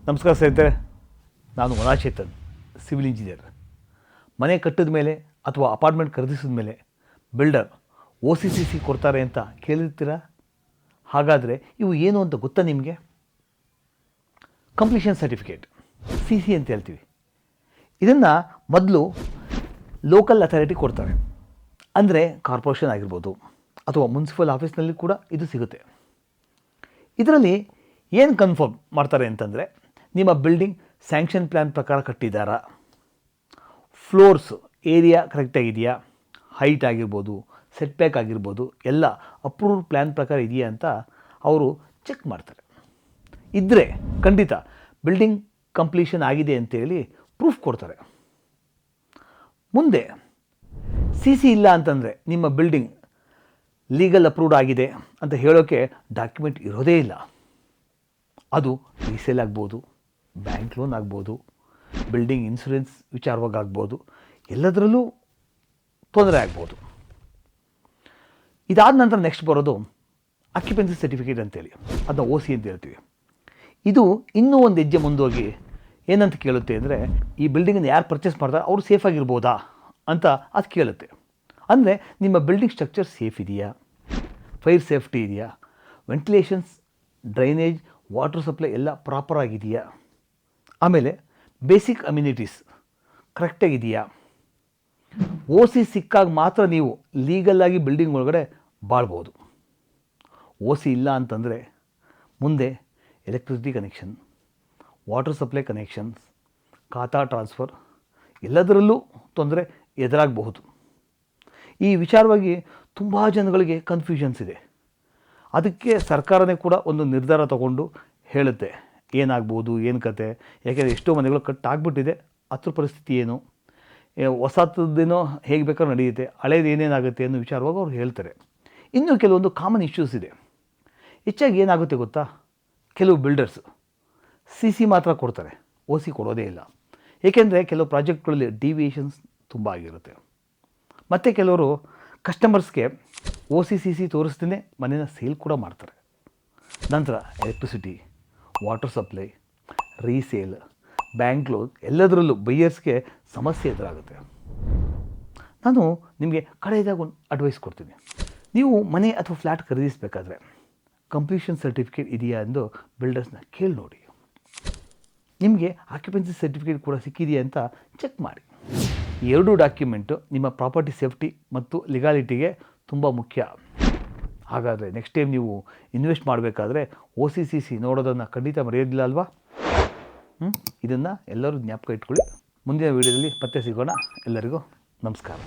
ನಮಸ್ಕಾರ ಸ್ನೇಹಿತರೆ, ನಾನು ಮನಾಚೇತನ್, ಸಿವಿಲ್ ಇಂಜಿನಿಯರ್. ಮನೆ ಕಟ್ಟಿದ ಮೇಲೆ ಅಥವಾ ಅಪಾರ್ಟ್ಮೆಂಟ್ ಖರೀದಿಸಿದ ಮೇಲೆ ಬಿಲ್ಡರ್ OCCC ಕೊಡ್ತಾರೆ ಅಂತ ಕೇಳಿರ್ತೀರಾ? ಹಾಗಾದರೆ ಇವು ಏನು ಅಂತ ಗೊತ್ತಾ ನಿಮಗೆ? ಕಂಪ್ಲೀಷನ್ ಸರ್ಟಿಫಿಕೇಟ್, CC ಅಂತ ಹೇಳ್ತೀವಿ. ಇದನ್ನು ಮೊದಲು ಲೋಕಲ್ ಅಥಾರಿಟಿ ಕೊಡ್ತಾರೆ. ಅಂದರೆ ಕಾರ್ಪೊರೇಷನ್ ಆಗಿರ್ಬೋದು ಅಥವಾ ಮುನ್ಸಿಪಲ್ ಆಫೀಸ್ನಲ್ಲಿ ಕೂಡ ಇದು ಸಿಗುತ್ತೆ. ಇದರಲ್ಲಿ ಏನು ಕನ್ಫರ್ಮ್ ಮಾಡ್ತಾರೆ ಅಂತಂದರೆ, ನಿಮ್ಮ ಬಿಲ್ಡಿಂಗ್ ಸ್ಯಾಂಕ್ಷನ್ ಪ್ಲ್ಯಾನ್ ಪ್ರಕಾರ ಕಟ್ಟಿದ್ದಾರಾ, ಫ್ಲೋರ್ಸ್ ಏರಿಯಾ ಕರೆಕ್ಟಾಗಿದೆಯಾ, ಹೈಟ್ ಆಗಿರ್ಬೋದು, ಸೆಟ್ ಬ್ಯಾಕ್ ಆಗಿರ್ಬೋದು, ಎಲ್ಲ ಅಪ್ರೂವ್ಡ್ ಪ್ಲ್ಯಾನ್ ಪ್ರಕಾರ ಇದೆಯಾ ಅಂತ ಅವರು ಚೆಕ್ ಮಾಡ್ತಾರೆ. ಇದ್ದರೆ ಖಂಡಿತ ಬಿಲ್ಡಿಂಗ್ ಕಂಪ್ಲೀಷನ್ ಆಗಿದೆ ಅಂತೇಳಿ ಪ್ರೂಫ್ ಕೊಡ್ತಾರೆ. ಮುಂದೆ CC ಇಲ್ಲ ಅಂತಂದರೆ ನಿಮ್ಮ ಬಿಲ್ಡಿಂಗ್ ಲೀಗಲ್ ಅಪ್ರೂವ್ಡ್ ಆಗಿದೆ ಅಂತ ಹೇಳೋಕ್ಕೆ ಡಾಕ್ಯುಮೆಂಟ್ ಇರೋದೇ ಇಲ್ಲ. ಅದು ರೀಸೇಲ್ ಆಗ್ಬೋದು, ಬ್ಯಾಂಕ್ ಲೋನ್ ಆಗ್ಬೋದು, ಬಿಲ್ಡಿಂಗ್ ಇನ್ಶೂರೆನ್ಸ್ ವಿಚಾರವಾಗಿ ಆಗ್ಬೋದು, ಎಲ್ಲದರಲ್ಲೂ ತೊಂದರೆ ಆಗ್ಬೋದು. ಇದಾದ ನಂತರ ನೆಕ್ಸ್ಟ್ ಬರೋದು ಆಕ್ಯುಪೆನ್ಸಿ ಸರ್ಟಿಫಿಕೇಟ್ ಅಂತೇಳಿ, ಅದನ್ನ OC ಅಂತ ಹೇಳ್ತೀವಿ. ಇದು ಇನ್ನೂ ಒಂದು ಹೆಜ್ಜೆ ಮುಂದೋಗಿ ಏನಂತ ಕೇಳುತ್ತೆ ಅಂದರೆ, ಈ ಬಿಲ್ಡಿಂಗನ್ನು ಯಾರು ಪರ್ಚೇಸ್ ಮಾಡ್ತಾರೆ ಅವರು ಸೇಫಾಗಿರ್ಬೋದಾ ಅಂತ ಅದು ಕೇಳುತ್ತೆ. ಅಂದರೆ ನಿಮ್ಮ ಬಿಲ್ಡಿಂಗ್ ಸ್ಟ್ರಕ್ಚರ್ ಸೇಫ್ ಇದೆಯಾ, ಫೈರ್ ಸೇಫ್ಟಿ ಇದೆಯಾ, ವೆಂಟಿಲೇಷನ್ಸ್, ಡ್ರೈನೇಜ್, ವಾಟರ್ ಸಪ್ಲೈ ಎಲ್ಲ ಪ್ರಾಪರ್ ಆಗಿದೆಯಾ, ಆಮೇಲೆ ಬೇಸಿಕ್ ಅಮ್ಯುನಿಟೀಸ್ ಕರೆಕ್ಟಾಗಿದೆಯಾ. OC ಸಿಕ್ಕಾಗ ಮಾತ್ರ ನೀವು ಲೀಗಲ್ಲಾಗಿ ಬಿಲ್ಡಿಂಗ್ ಒಳಗಡೆ ಬಾಳ್ಬೋದು. OC ಇಲ್ಲ ಅಂತಂದರೆ ಮುಂದೆ electricity connection, water supply connections, ಖಾತಾ ಟ್ರಾನ್ಸ್ಫರ್ ಎಲ್ಲದರಲ್ಲೂ ತೊಂದರೆ ಎದುರಾಗಬಹುದು. ಈ ವಿಚಾರವಾಗಿ ತುಂಬ ಜನಗಳಿಗೆ ಕನ್ಫ್ಯೂಷನ್ಸ್ ಇದೆ. ಅದಕ್ಕೆ ಸರ್ಕಾರನೇ ಕೂಡ ಒಂದು ನಿರ್ಧಾರ ತಗೊಂಡು ಹೇಳುತ್ತೆ ಏನಾಗ್ಬೋದು, ಏನು ಕತೆ. ಯಾಕೆಂದರೆ ಎಷ್ಟೋ ಮನೆಗಳು ಕಟ್ಟಾಗ್ಬಿಟ್ಟಿದೆ, ಅದ್ರ ಪರಿಸ್ಥಿತಿ ಏನು, ಹೊಸದೇನೋ ಹೇಗೆ ಬೇಕಾದ್ರೂ ನಡೆಯುತ್ತೆ, ಹಳೇದು ಏನೇನಾಗುತ್ತೆ ಅನ್ನೋ ವಿಚಾರವಾಗಿ ಅವ್ರು ಹೇಳ್ತಾರೆ. ಇನ್ನೂ ಕೆಲವೊಂದು ಕಾಮನ್ ಇಶ್ಯೂಸ್ ಇದೆ. ಹೆಚ್ಚಾಗಿ ಏನಾಗುತ್ತೆ ಗೊತ್ತಾ, ಕೆಲವು ಬಿಲ್ಡರ್ಸ್ CC ಮಾತ್ರ ಕೊಡ್ತಾರೆ, OC ಕೊಡೋದೇ ಇಲ್ಲ. ಏಕೆಂದರೆ ಕೆಲವು ಪ್ರಾಜೆಕ್ಟ್ಗಳಲ್ಲಿ ಡಿವಿಯೇಷನ್ಸ್ ತುಂಬ ಆಗಿರುತ್ತೆ. ಮತ್ತು ಕೆಲವರು ಕಸ್ಟಮರ್ಸ್ಗೆ OCCC ತೋರಿಸ್ದೇ ಮನೇನ ಸೇಲ್ ಕೂಡ ಮಾಡ್ತಾರೆ. ನಂತರ electricity, water supply, resale, bank loan ಎಲ್ಲದರಲ್ಲೂ ಬೈಯರ್ಸ್ಗೆ ಸಮಸ್ಯೆ ಎದುರಾಗುತ್ತೆ. ನಾನು ನಿಮಗೆ ಕಡೆಯದಾಗ ಒಂದು ಅಡ್ವೈಸ್ ಕೊಡ್ತೀನಿ. ನೀವು ಮನೆ ಅಥವಾ ಫ್ಲ್ಯಾಟ್ ಖರೀದಿಸಬೇಕಾದ್ರೆ ಕಂಪ್ಲೀಷನ್ ಸರ್ಟಿಫಿಕೇಟ್ ಇದೆಯಾ ಎಂದು ಬಿಲ್ಡರ್ಸ್ನ ಕೇಳಿ ನೋಡಿ. ನಿಮಗೆ ಆಕ್ಯುಪೆನ್ಸಿ ಸರ್ಟಿಫಿಕೇಟ್ ಕೂಡ ಸಿಕ್ಕಿದೆಯಾ ಅಂತ ಚೆಕ್ ಮಾಡಿ. ಈ ಎರಡೂ ಡಾಕ್ಯುಮೆಂಟು ನಿಮ್ಮ ಪ್ರಾಪರ್ಟಿ ಸೇಫ್ಟಿ ಮತ್ತು ಲಿಗಾಲಿಟಿಗೆ ತುಂಬ ಮುಖ್ಯ. ಹಾಗಾದರೆ ನೆಕ್ಸ್ಟ್ ಟೈಮ್ ನೀವು ಇನ್ವೆಸ್ಟ್ ಮಾಡಬೇಕಾದ್ರೆ OCCC ನೋಡೋದನ್ನು ಖಂಡಿತ ಮರೆಯೋದಿಲ್ಲ ಅಲ್ವಾ? ಇದನ್ನು ಎಲ್ಲರೂ ಜ್ಞಾಪಕ ಇಟ್ಕೊಳ್ಳಿ. ಮುಂದಿನ ವೀಡಿಯೋದಲ್ಲಿ ಮತ್ತೆ ಸಿಗೋಣ. ಎಲ್ಲರಿಗೂ ನಮಸ್ಕಾರ.